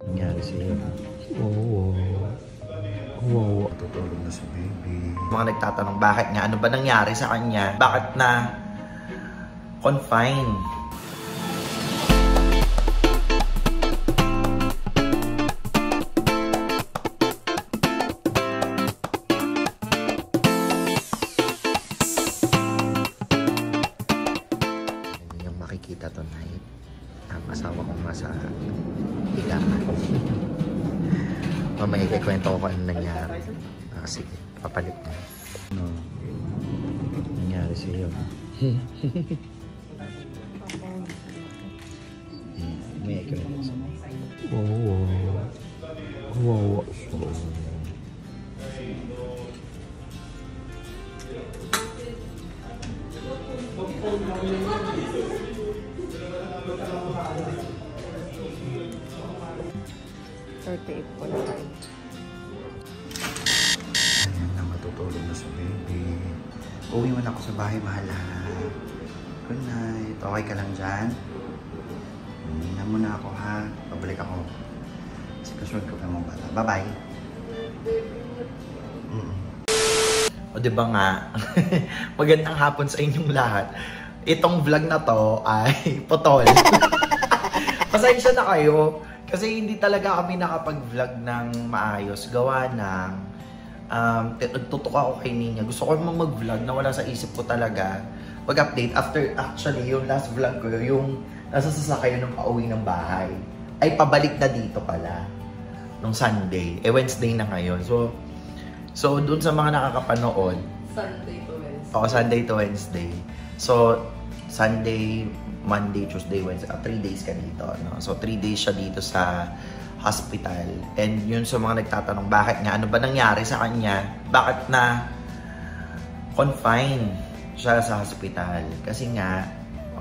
Nangyari sa'yo. Oo. Oo. Tutulog na si baby. Mga nagtatanong bakit nga, ano ba nangyari sa kanya? Bakit na confined? Yan yung makikita tonight. Ang asawa kong nasa higaan. Mamaya ikikwento ko kung ano nangyari. Sige, papalit na. Ano nangyari sa'yo? Mamaya ikikwento ko sa'yo. Oo. Oo. Ayan na, matutulog na si baby. Uwi mo na ako sa bahay, mahala. Good night. Okay ka lang dyan? Hinga muna ako, ha? Pabalik ako. Kasi kasunod ko pa mga bata. Bye-bye. O diba nga, magandang hapon sa inyong lahat. Itong vlog na to ay putol. Pasensya na kayo. Kasi hindi talaga kami nakapag-vlog ng maayos. Gawa ng nagtutok ako kay Nina. Gusto ko naman mag-vlog na wala sa isip ko talaga. Pag-update, actually, yung last vlog ko, yung nasa sasakyan ng pauwi ng bahay, ay pabalik na dito pala. Nung Sunday. Wednesday na ngayon. So dun sa mga nakakapanood, Sunday to Wednesday. Oo, Sunday to Wednesday. So, Sunday, Monday, Tuesday, Wednesday. 3 days ka dito. No? So, 3 days siya dito sa hospital. And yun sa mga nagtatanong, bakit nga? Ano ba nangyari sa kanya? Bakit na confined siya sa hospital? Kasi nga,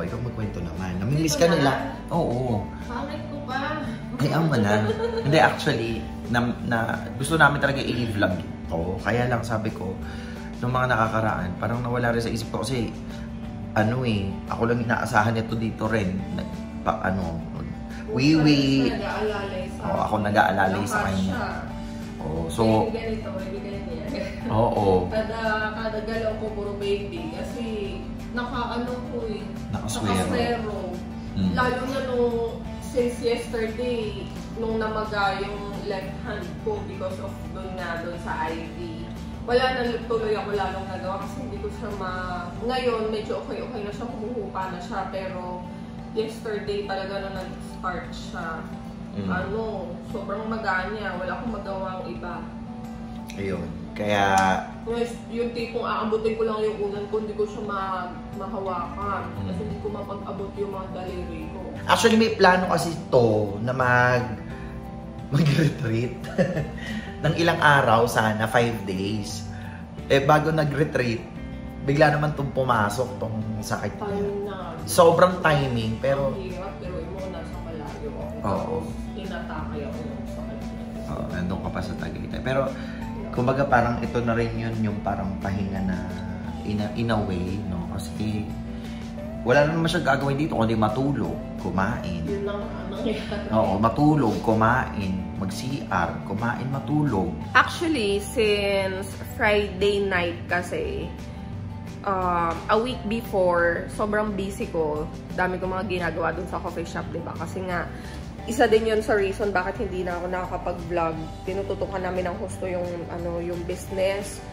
ikaw magkwento naman. Namimiss ka nila. Oo. Bakit ko ba? Ay, mo na. Hindi, actually, gusto namin talaga i-vlog ito. Kaya lang sabi ko, nung mga nakakaraan, parang nawala rin sa isip ko kasi ako lang inaasahan nito dito rin. Ako nag-aalalay sa kanya. So, ganito. oo. Kada galaw ko puro baby kasi Nakaswero. Lalo na since yesterday, nung namaga yung left hand ko because of doon sa IV. Wala na tuloy ako lalong nagawa kasi hindi ko siya Ngayon, medyo okay na siya, humuhupa na siya. Pero yesterday talaga nung nag-start siya, sobrang maga niya. Wala akong magawang iba. Ayun. Kaya yung tipong aabutin ko lang yung unan ko, hindi ko siya mahawakan. Kasi hindi ko mapag-abot yung mga daliri ko. Actually, may plano kasi to na mag-retreat ng ilang araw, sana 5 days. Bago nag-retreat, bigla naman itong pumasok tong sakit niya. Sobrang timing, pero ang hirap, pero mo nasa malayo ako. Oo. Tinatakay ako ng sakit niya. Oo, nandun ka pa sa Tagaytay. Pero kumbaga parang ito na rin yun yung parang pahinga na in a way, no? Kasi wala naman siya gagawin dito kundi matulog, kumain. Yun lang nangyayari. Oo, matulog, kumain, mag-CR, kumain, matulog. Actually, since Friday night kasi, a week before, sobrang busy ko. Dami ko mga ginagawa dun sa coffee shop, diba? Kasi nga, isa din yun sa reason bakit hindi na ako nakakapag-vlog. Tinututukan namin ng husto yung business,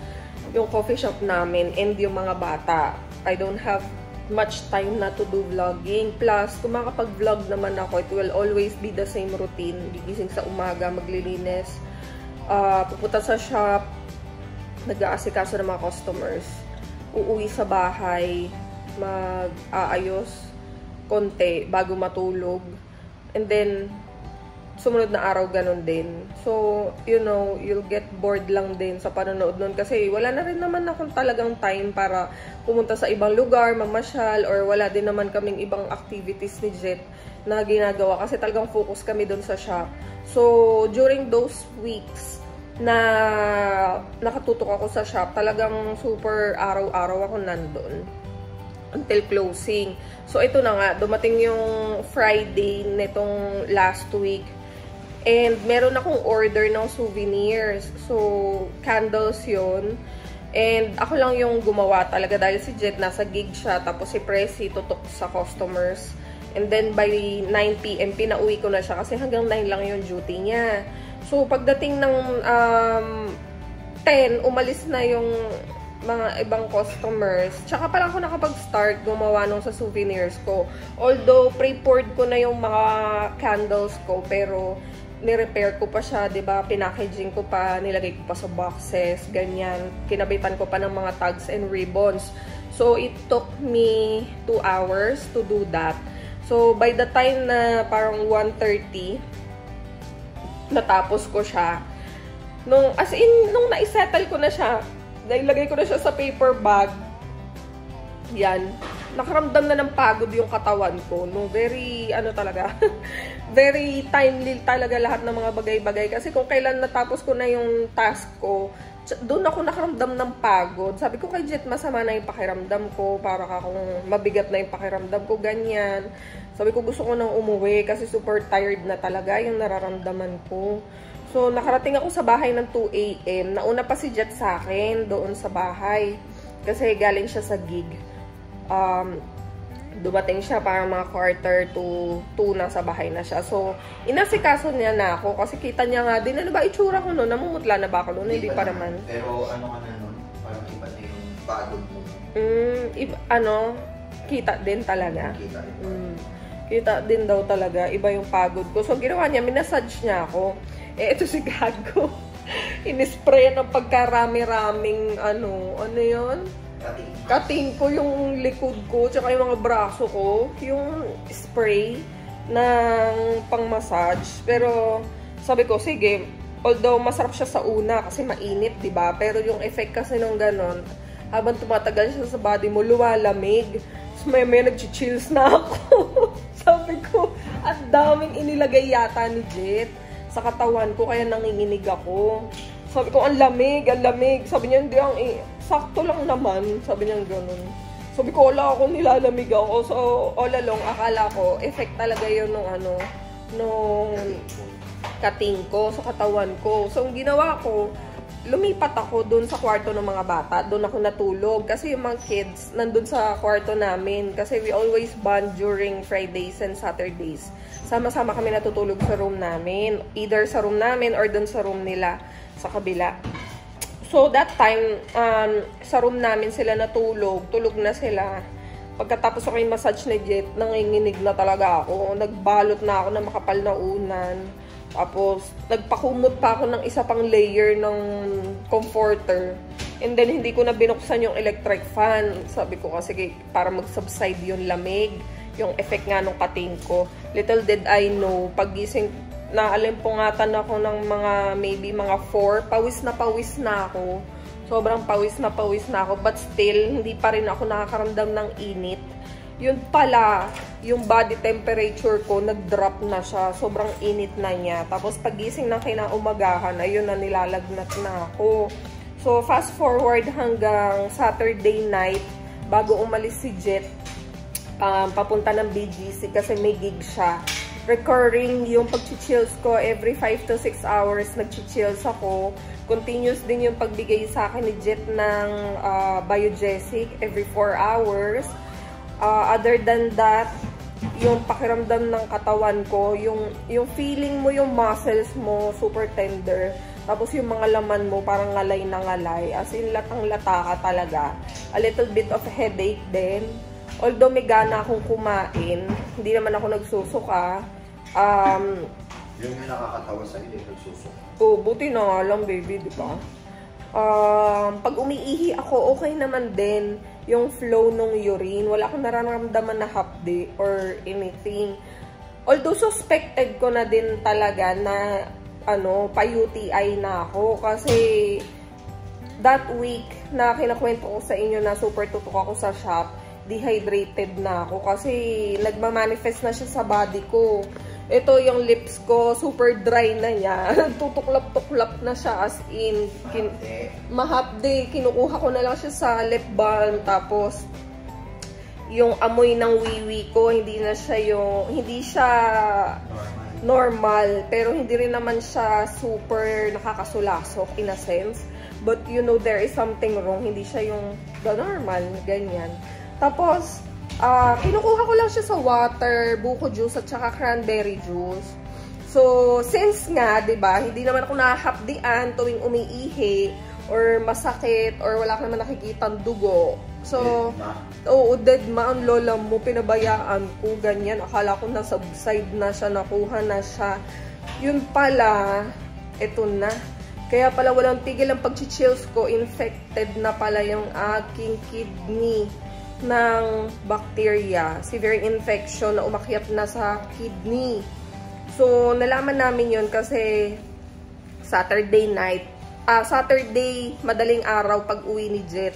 yung coffee shop namin, and yung mga bata. I don't have much time na to do vlogging. Plus, kung makapag-vlog naman ako, it will always be the same routine. Gigising sa umaga, maglilinis, pupunta sa shop, nag-aasikaso ng mga customers, uuwi sa bahay, mag-aayos konti bago matulog. And then, sumunod na araw ganun din. So, you'll get bored lang din sa panonood nun kasi wala na rin naman akong talagang time para pumunta sa ibang lugar, mamasyal, or wala din naman kaming ibang activities ni Jet na ginagawa kasi talagang focus kami dun sa shop. So, during those weeks na nakatutok ako sa shop, talagang super araw-araw ako nandun until closing. So, ito na nga, dumating yung Friday nitong last week. And meron akong order ng souvenirs. So, candles yun. And ako lang yung gumawa talaga dahil si Jet nasa gig siya. Tapos si Pressy tutok sa customers. And then by 9 PM, pinauwi ko na siya kasi hanggang 9 lang yung duty niya. So, pagdating ng 10, umalis na yung mga ibang customers. Tsaka pala ako nakapag-start gumawa nung sa souvenirs ko. Although, pre-poured ko na yung mga candles ko, pero ni-repair ko pa siya, diba? Pinackaging ko pa, nilagay ko pa sa boxes, ganyan. Kinabitan ko pa ng mga tags and ribbons. So, it took me 2 hours to do that. So, by the time na parang 1:30, natapos ko siya. Nung naisettle ko na siya, nailagay ko na siya sa paper bag, yan, nakaramdam na ng pagod yung katawan ko. No, very, talaga, very timely talaga lahat ng mga bagay-bagay. Kasi kung kailan natapos ko na yung task ko, doon ako nakaramdam ng pagod. Sabi ko kay Jet, masama na yung pakiramdam ko. Para akong mabigat na yung pakiramdam ko, ganyan. Sabi ko, gusto ko nang umuwi kasi super tired na talaga yung nararamdaman ko. So, nakarating ako sa bahay ng 2 AM. Nauna pa si Jet sa akin doon sa bahay. Kasi galing siya sa gig. Dumating siya parang mga 1:45 na sa bahay na siya. So, inasikaso niya na ako kasi kita niya nga din, ano ba itsura ko noon? Namumutla na ba ako noon? Hindi pa naman. Pero ano ka na noon? Parang iba na yung pagod mo. Kita din talaga. Kita rin. Kita din daw talaga. Iba yung pagod ko. So, ginawa niya, minasage niya ako. Ito si Gago. Inispray ng pagkarami-raming, ano yun? Kating ko yung likod ko, tsaka yung mga braso ko. Yung spray ng pang-massage. Pero, sabi ko, sige, although masarap siya sa una kasi mainit, diba? Pero yung effect kasi nung ganon, habang tumatagal siya sa body mo, luwalamig. So, may nag-chills na ako. Sabi ko, ang daming inilagay yata ni Jet sa katawan ko, kaya nanginginig ako. Sabi ko, ang lamig, ang lamig. Sabi niya, hindi, sakto lang naman. Sabi niya gano'n. Sabi ko, wala ako, nilalamig ako. So, all along, akala ko, effect talaga yun nung kating ko sa katawan ko. So, ang ginawa ko, lumipat ako dun sa kwarto ng mga bata. Doon ako natulog. Kasi yung mga kids, nandun sa kwarto namin. Kasi we always bond during Fridays and Saturdays. Sama-sama kami natutulog sa room namin. Either sa room namin or dun sa room nila sa kabila. So, that time, sa room namin sila natulog. Tulog na sila. Pagkatapos ako yung massage ni Jet, nanginginig na talaga ako. Nagbalot na ako ng makapal na unan. Tapos, nagpakumot pa ako ng isa pang layer ng comforter. And then, hindi ko na binuksan yung electric fan. Sabi ko kasi para mag-subside yung lamig. Yung effect nga nung kating ko. Little did I know, paggising, naalimpungatan ako ng maybe mga 4. Pawis na ako. Sobrang pawis na ako. But still, hindi pa rin ako nakakaramdam ng init. Yun pala, yung body temperature ko, nag-drop na siya. Sobrang init na niya. Tapos, pagising ng kinaumagahan, ayun na, nilalagnat na ako. So, fast forward hanggang Saturday night, bago umalis si Jet, papunta ng BGC kasi may gig siya. Recurring yung pag-chills ko, every 5 to 6 hours nag-chills ako. Continuous din yung pagbigay sa akin ni Jet ng Biogesic every 4 hours. Other than that, yung pakiramdam ng katawan ko, yung feeling mo, yung muscles mo, super tender. Tapos yung mga laman mo, parang ngalay na ngalay. As in, latang-lata ka talaga. A little bit of headache din. Although may gana akong kumain, hindi naman ako nagsusuka. Yun yung nakakatawa sa hindi nagsusuka. Oh, buti na nga lang, baby, di ba? Pag umiihi ako, okay naman din yung flow ng urine. Wala akong nararamdaman na hapdi or anything. Although suspected ko na din talaga na pa-UTI na ako. Kasi that week na kinakwento ko sa inyo na super tutok ako sa shop, dehydrated na ako. Kasi nagmamanifest na siya sa body ko. Ito yung lips ko, super dry na niya. Tutuklap-tuklap na siya as in. Mahapde. Kinukuha ko na lang siya sa lip balm. Tapos, yung amoy ng wiwi ko, hindi siya normal. Pero hindi rin naman siya super nakakasulasok in a sense. But you know, there is something wrong. Hindi siya yung the normal, ganyan. Tapos, kinukuha ko lang siya sa water, buko juice, at saka cranberry juice. So, since nga, diba, hindi naman ako nahapdian tuwing umiihi, or masakit, or wala ka naman nakikitang dugo. So, oo, deadma ang lola mo, pinabayaan ko, ganyan. Akala ko na subside na siya, nakuha na siya. Yun pala, eto na. Kaya pala walang tigil ang pag-chills ko, infected na pala yung aking kidney ng bacteria. Severe infection na umakyat na sa kidney. So, nalaman namin yun kasi Saturday madaling araw pag uwi ni Jet.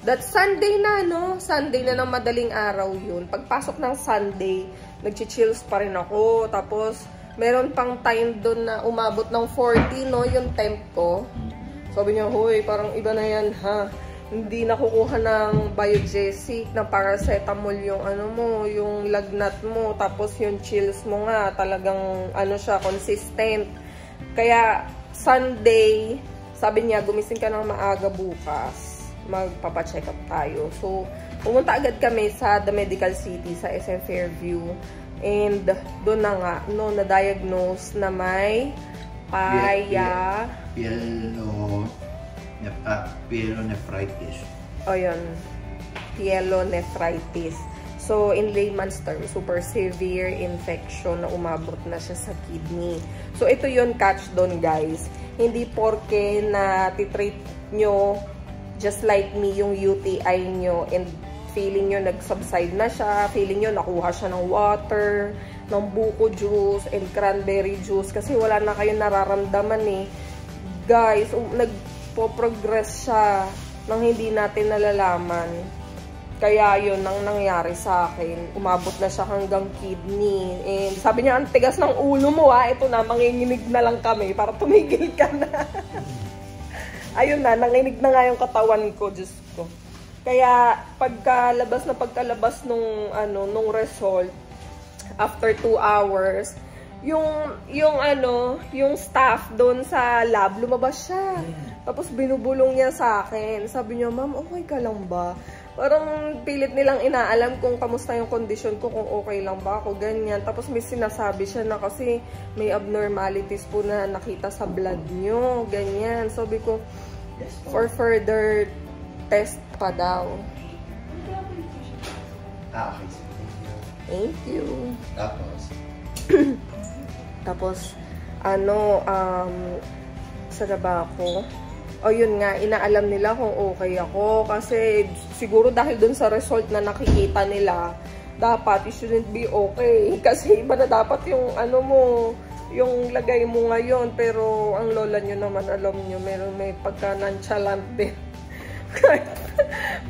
That's Sunday na, no? Sunday na ng madaling araw yun. Pagpasok ng Sunday, nag-chills pa rin ako. Tapos, meron pang time doon na umabot ng 40, no? Yung temp ko. Sabi niya, hoy, parang iba na yan, ha? Hindi nakukuha ng Biogesic, ng paracetamol yung ano mo, yung lagnat mo. Tapos, yung chills mo nga, talagang, ano siya, consistent. Kaya, Sunday, sabi niya, gumising ka ng maaga bukas. Magpapacheck up tayo. So, pumunta agad kami sa The Medical City sa SM Fairview. And, doon na nga, no, na-diagnose na may pyelonephritis. O yun, pyelonephritis. So, in layman's terms, super severe infection na umabot na siya sa kidney. So, ito yun, catch doon, guys. Hindi porke na titreat nyo just like me yung UTI nyo and feeling nyo nag-subside na siya, feeling nyo nakuha siya ng water, ng buko juice, and cranberry juice kasi wala na kayong nararamdaman eh. Guys, nagpo-progress siya nang hindi natin nalalaman. Kaya yun ang nangyari sa akin. Umabot na siya hanggang kidney. And sabi niya, ang tigas ng ulo mo ha. Ito na, manginginig na lang kami para tumigil ka na. Ayun na, nanginig na nga yung katawan ko, Diyos ko. Kaya pagkalabas nung result, after 2 hours, yung staff doon sa lab, lumabas siya. Tapos binubulong niya sa akin. Sabi niya, ma'am, okay ka lang ba? Parang pilit nilang inaalam kung kamusta yung kondisyon ko, kung okay lang ba ako, ganyan. Tapos may sinasabi siya na kasi may abnormalities po na nakita sa blood nyo, ganyan. Sabi ko, for further test pa daw. Okay. Thank you. Tapos, sa ba ako? O yun nga, inaalam nila kung okay ako. Kasi siguro dahil dun sa result na nakikita nila, dapat it shouldn't be okay. Kasi iba na dapat yung yung lagay mo ngayon. Pero ang lola nyo naman, alam nyo, may pagka-nonchalant din.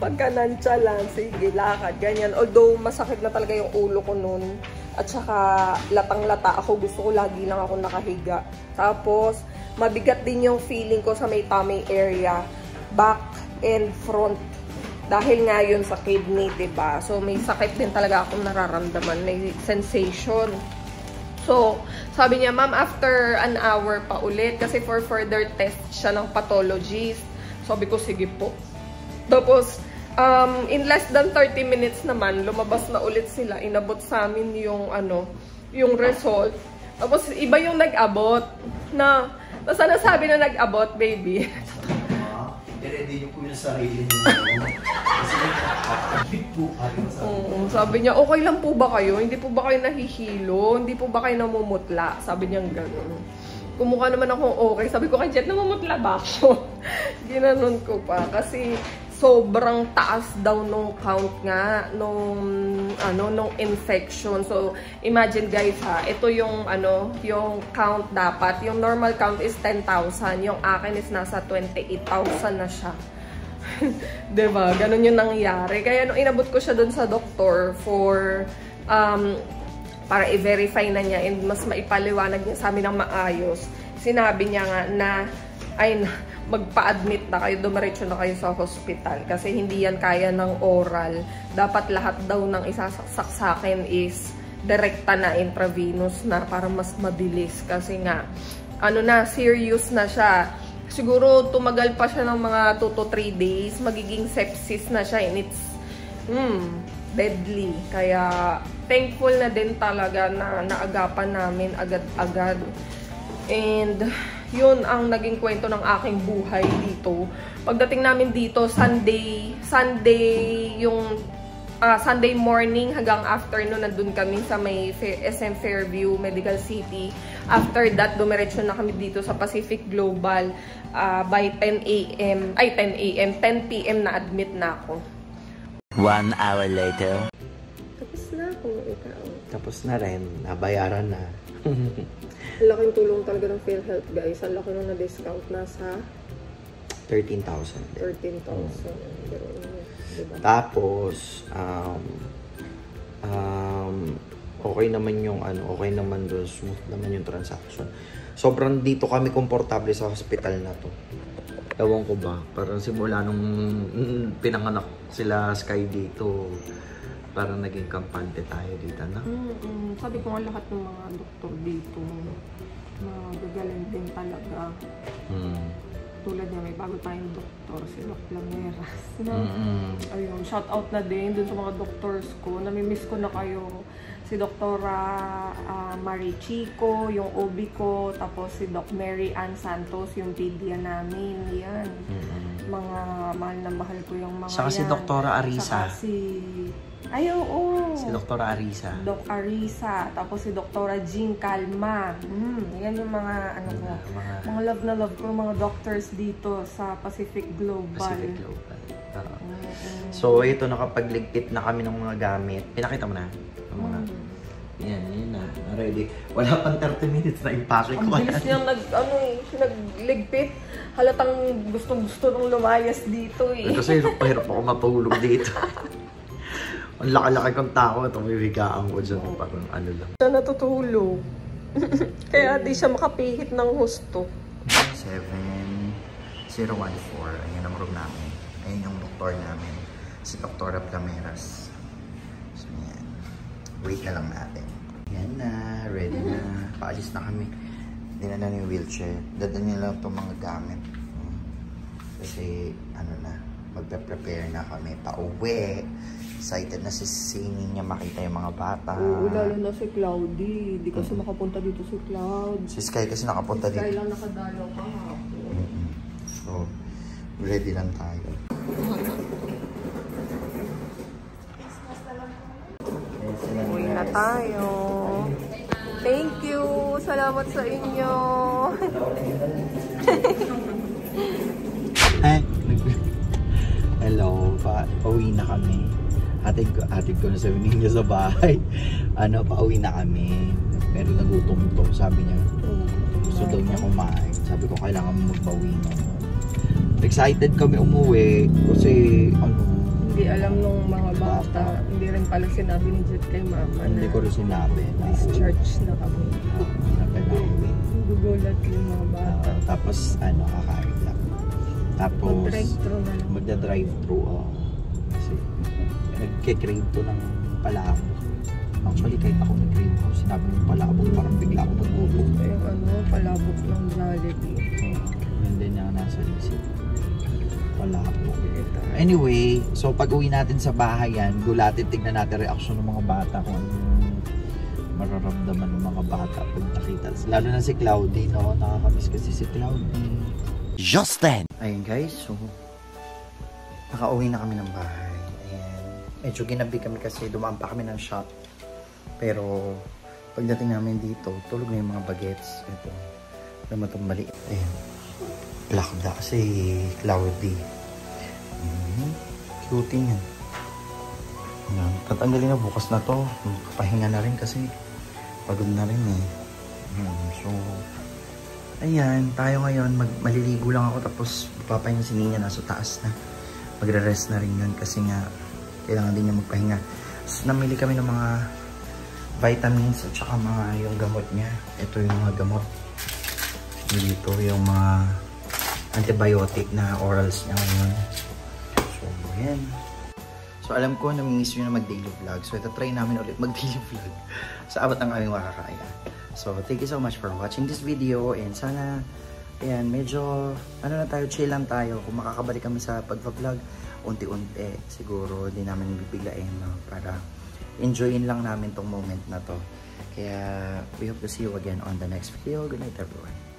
Pagka-nonchalant, sige, lakad, ganyan. Although masakit na talaga yung ulo ko nun. At saka latang-lata ako, gusto ko lagi lang ako nakahiga. Tapos, mabigat din yung feeling ko sa may tummy area, back and front. Dahil nga yun sa kidney, diba? So, may sakit din talaga akong nararamdaman. May sensation. So, sabi niya, ma'am, after an hour pa ulit, kasi for further test siya ng pathologist. Sabi ko, sige po. Tapos, in less than 30 minutes naman, lumabas na ulit sila. Inabot sa amin yung result. Tapos, iba yung nag-abot na basta nasabi na nag-abot, baby. I-ready niyo po yung sarili niyo. Kasi nakakabit po kayo. Sabi niya, okay lang po ba kayo? Hindi po ba kayo nahihilo? Hindi po ba kayo namumutla? Sabi niya gano'n. Kumukha naman ako okay. Sabi ko kay Jet, namumutla ba ako? Ginanon ko pa. Kasi sobrang taas daw nung count nga nung infection. So imagine guys ha, ito yung yung count dapat. Yung normal count is 10,000. Yung akin is nasa 28,000 na siya. 'Di ba? Ganun yung nangyari. Kaya nung inabot ko siya doon sa doktor for para i-verify na niya and mas maipaliwanag niya sa amin ng maayos. Sinabi niya nga na magpa-admit na kayo, dumiretso na kayo sa hospital kasi hindi yan kaya ng oral. Dapat lahat daw ng isasaksak sa akin is direkta na intravenous na para mas mabilis. Kasi nga, serious na siya. Siguro tumagal pa siya ng mga 2 to 3 days, magiging sepsis na siya and it's deadly. Kaya thankful na din talaga na naagapan namin agad-agad. And yun ang naging kwento ng aking buhay dito. Pagdating namin dito, Sunday morning hanggang afternoon nandun kami sa may SM Fairview, Medical City. After that, dumiretso na kami dito sa Pacific Global by 10 p.m. na admit na ako. 1 hour later. Tapos na ako, ikaw. Tapos na rin, nabayaran na. Ang laking tulong talaga ng PhilHealth, guys. Ang laki nung na-discount na sa 13,000. 13,000. Diba? Tapos, okay naman yung okay naman doon, smooth naman yung transaction. Sobrang dito kami komportable sa hospital na to. Ewan ko ba, parang simula nung pinanganak sila Sky dito, parang naging kampante tayo dito, na? Sabi ko nga lahat ng mga doktor dito, magagaling din talaga. Tulad niya, may bago tayong doktor, si Doc Lameras. Ayun, shout out na din dun sa mga doctors ko. Namimiss ko na kayo. Si Doktora Marie Chico, yung OB ko. Tapos si Doc Mary Ann Santos, yung pedia namin. Yan. Mga mahal na mahal ko yung mga saka yan. Si Doktora Arisa. Saka oo. Si Doktora Arisa. Doc Arisa. Tapos si Doktora Jean Calma. Yan yung mga mga love na love ko, mga doctors dito sa Pacific Global. Pacific Global. So, ito, nakapagligpit na kami ng mga gamit. Pinakita mo na? Yan na. Ready. Wala pang 30 minutes na impake ko. Ang bilis niyang nagligpit. Halatang gustong-gusto nung lumayas dito eh. Kasi hirap ako matulog dito. Ang laki-laki kong tao. Ito, may bigaan ko dyan. Parang lang. Siya natutulog. Kaya di siya makapihit ng husto. 7014. Ayan ang room namin. Ayan yung doktor namin. Si Doktora Plameras. So, yan. Wait na lang natin. Yan na. Ready na. Paalis na kami. Dinala na yung wheelchair. Dadala niya lang itong mga gamit. Kasi, magpe-prepare na kami pa-uwi. Excited na si Sini niya makita yung mga bata. Oo, lalo na si Cloudy. Hindi kasi makapunta dito si Cloud. Si Sky kasi nakapunta dito. Si Sky lang nakadalaw ka. So, ready lang tayo. Uwi na tayo. Thank you. Salamat sa inyo. Hello, pauwi na kami. Atid ko na sabi niya sa bahay. Pauwi na kami. Pero nagutom to. Sabi niya, gusto daw niya kumain. Sabi ko, kailangan magbawi na. Excited kami umuwi. Kasi, hindi alam nung mga bata. Hindi rin pala sinabi ni Jet kay Mama. Hindi ko rin sinabi. Discharge na kami. Gugulat yung mga bata. Tapos, kakain lang. Tapos, mag-drive-thru na lang. Magda-drive-thru, Kasi, nagke-crave to ng palabok. Actually, kahit ako nag-crave ko, sinabi ng palabok, parang bigla ako nagutom. Yung palabok ng Jollibee. Hindi niya nasa isip. Palabok. Anyway, so pag-uwi natin sa bahay yan, gulatin, tignan natin reaction ng mga bata kung mararamdaman ng mga bata pag nakita. Lalo na si Cloudy, no? Nakakamiss kasi si Cloudy. Justin! Ayun guys, so nakauwi na kami ng bahay. Ayan. Medyo ginabi kami kasi dumaan pa kami ng shop. Pero pagdating namin dito, tulog na yung mga bagets. Ito, naman itong maliit. Ayan. Black da kasi Cloudy. Cute yan. Tatanggalin na bukas na to. Pahinga na rin kasi pagod na rin eh. So, ayan, tayo ngayon, maliligo lang ako tapos papahinga si Nina, nasa taas na. Magre-rest na rin yun kasi nga kailangan din niya magpahinga. So, namili kami ng mga vitamins at saka mga yung gamot niya. Ito yung mga gamot. Dito yung mga antibiotic na orals niya ngayon. So, ayan. So alam ko, namimiss nyo na mag-daily vlog. So ito, try namin ulit mag-daily vlog sa abot ng aming makakaya. So thank you so much for watching this video. And sana, ayan, medyo, ano na tayo, chill lang tayo. Kung makakabalik kami sa pag-vlog, unti-unti, siguro, di namin bibiglain, no? Para enjoyin lang namin tong moment na to. Kaya, we hope to see you again on the next video. Good night, everyone.